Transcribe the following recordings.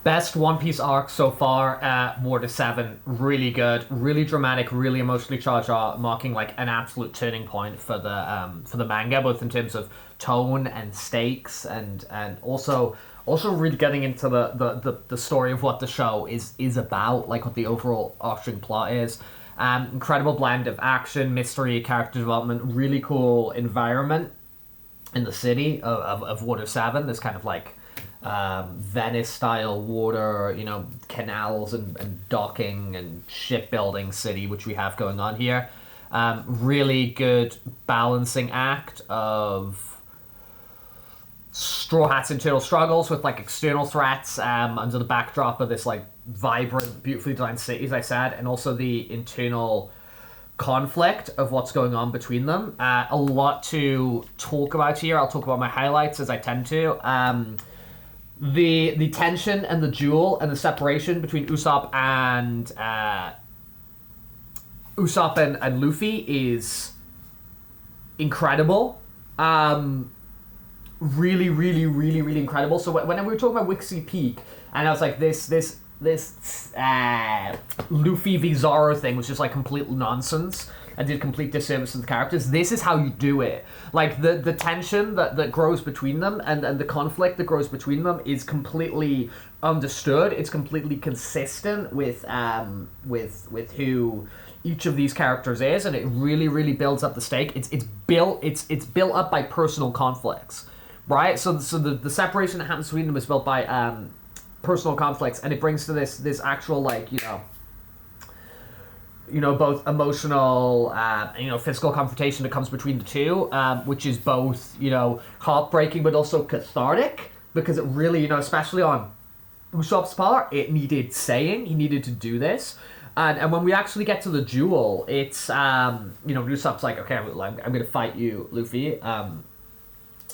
Best One Piece arc so far, Water 7. Really good, really dramatic, really emotionally charged arc, marking like an absolute turning point for the manga, both in terms of tone and stakes, and also really getting into the story of what the show is about, like what the overall arching plot is. Incredible blend of action, mystery, character development, really cool environment in the city of Water 7. This kind of like Venice style water, canals and docking and shipbuilding city, which we have going on here. Really good balancing act of Straw Hat's internal struggles with like external threats under the backdrop of this like vibrant, beautifully designed city, as I said, and also the internal conflict of what's going on between them. A lot to talk about here. I'll talk about my highlights as I tend to. The tension and the duel and the separation between Usopp and Luffy is incredible. Really, really, really, really incredible. So when we were talking about Wixie Peak, and I was like, this Luffy v Zoro thing was just like complete nonsense and did complete disservice to the characters. This is how you do it. Like the tension that grows between them and the conflict that grows between them is completely understood. It's completely consistent with who each of these characters is, and it really, really builds up the stake. It's built up by personal conflicts, right? So the separation that happens between them is built by personal conflicts, and it brings to this actual like both emotional physical confrontation that comes between the two, which is both heartbreaking but also cathartic, because it really especially on Usopp's part, it needed saying. He needed to do this. And when we actually get to the duel, it's Usopp's like, okay, I'm going to fight you, Luffy,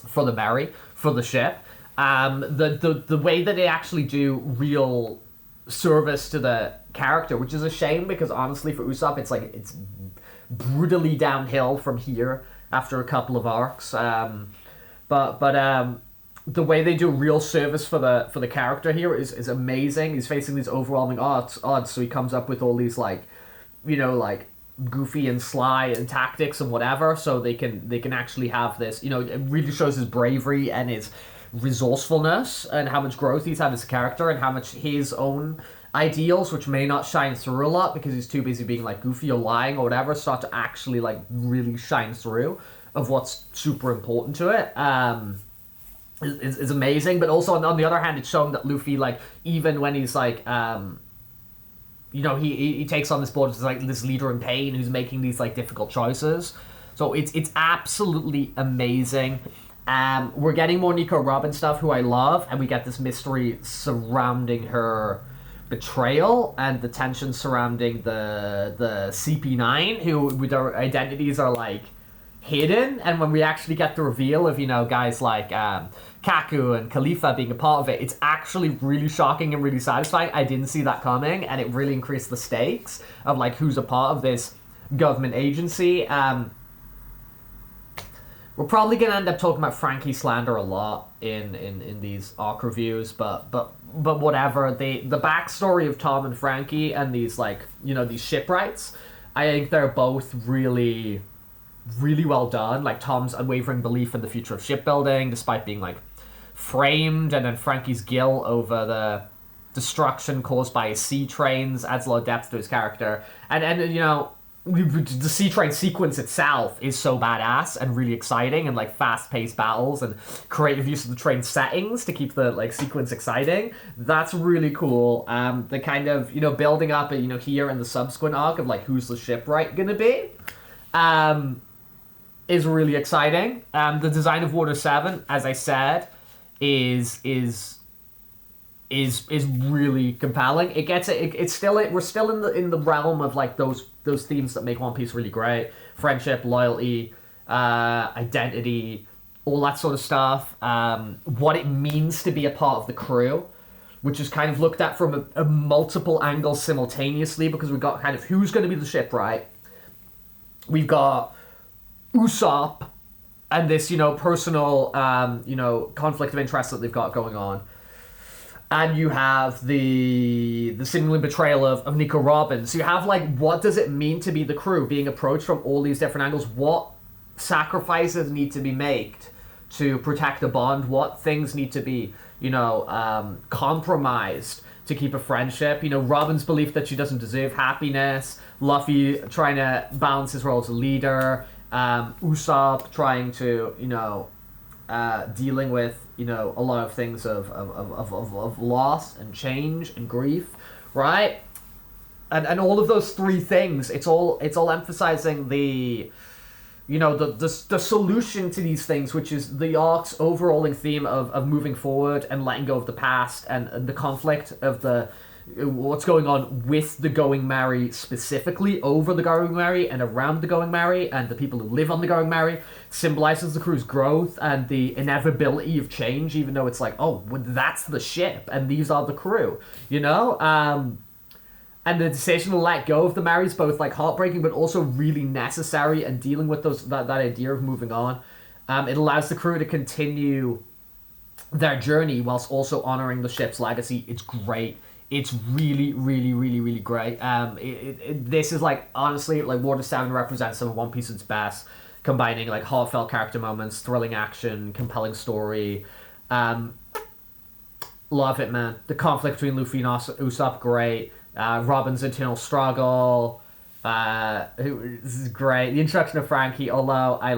for the Mary, for the ship. The way that they actually do real service to the character, which is a shame, because honestly for Usopp it's brutally downhill from here after a couple of arcs. But the way they do real service for the character here is amazing. He's facing these overwhelming odds, so he comes up with all these like goofy and sly and tactics and whatever, so they can actually have this. It really shows his bravery and his resourcefulness and how much growth he's had as a character, and how much his own ideals, which may not shine through a lot because he's too busy being like goofy or lying or whatever, start to actually like really shine through of what's super important to it. Is amazing. But also on the other hand, it's shown that Luffy, like, even when he's like he takes on this board as like this leader in pain who's making these like difficult choices. So it's absolutely amazing. We're getting more Nico Robin stuff, who I love, and we get this mystery surrounding her betrayal and the tension surrounding the CP9, who with their identities are like hidden. And when we actually get the reveal of guys like Kaku and Khalifa being a part of it, it's actually really shocking and really satisfying. I didn't see that coming, and it really increased the stakes of like who's a part of this government agency. We're probably gonna end up talking about Frankie slander a lot in these arc reviews, but whatever. The backstory of Tom and Frankie and these these shipwrights, I think they're both really, really well done. Like Tom's unwavering belief in the future of shipbuilding, despite being like framed, and then Frankie's guilt over the destruction caused by his sea trains adds a lot of depth to his character, and the sea train sequence itself is so badass and really exciting, and like fast-paced battles and creative use of the train settings to keep the like sequence exciting. That's really cool. The kind of building up here in the subsequent arc of like who's the shipwright gonna be is really exciting. The design of Water 7, as I said, is really compelling. It gets it. It's still we're still in the realm of like those themes that make One Piece really great: friendship, loyalty, identity, all that sort of stuff. What it means to be a part of the crew, which is kind of looked at from a multiple angles simultaneously, because we've got kind of who's going to be the shipwright. We've got Usopp and this personal conflict of interest that they've got going on. and you have the seemingly betrayal of Nico Robbins. So you have like, what does it mean to be the crew being approached from all these different angles? What sacrifices need to be made to protect the bond? What things need to be, compromised to keep a friendship? Robin's belief that she doesn't deserve happiness, Luffy trying to balance his role as a leader, Usopp trying to, dealing with, a lot of things of loss and change and grief, right? And all of those three things, it's all emphasizing the solution to these things, which is the arc's overalling theme of moving forward and letting go of the past, and the conflict of what's going on with the Going Merry, specifically over the Going Merry and around the Going Merry and the people who live on the Going Merry, symbolizes the crew's growth and the inevitability of change, even though it's like, oh, well, that's the ship and these are the crew, and the decision to let go of the Merry is both like heartbreaking but also really necessary, and dealing with that idea of moving on. It allows the crew to continue their journey whilst also honoring the ship's legacy. It's great. It's really, really, really, really great. This is like, honestly, like Water 7 represents some of One Piece's best, combining like heartfelt character moments, thrilling action, compelling story. Love it, man. The conflict between Luffy and Usopp, great. Robin's internal struggle, this is great. The introduction of Franky, although I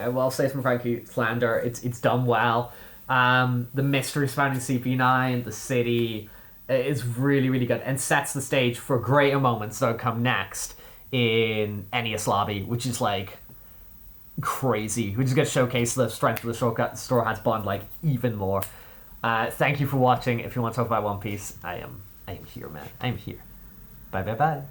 will say some Franky slander, it's done well. The mystery surrounding CP9, the city, is really, really good and sets the stage for greater moments that come next in Enies Lobby, which is like crazy. Which is going to showcase the strength of the Straw Hats bond like even more. Thank you for watching. If you want to talk about One Piece, I am here, man. I'm here. Bye, bye, bye.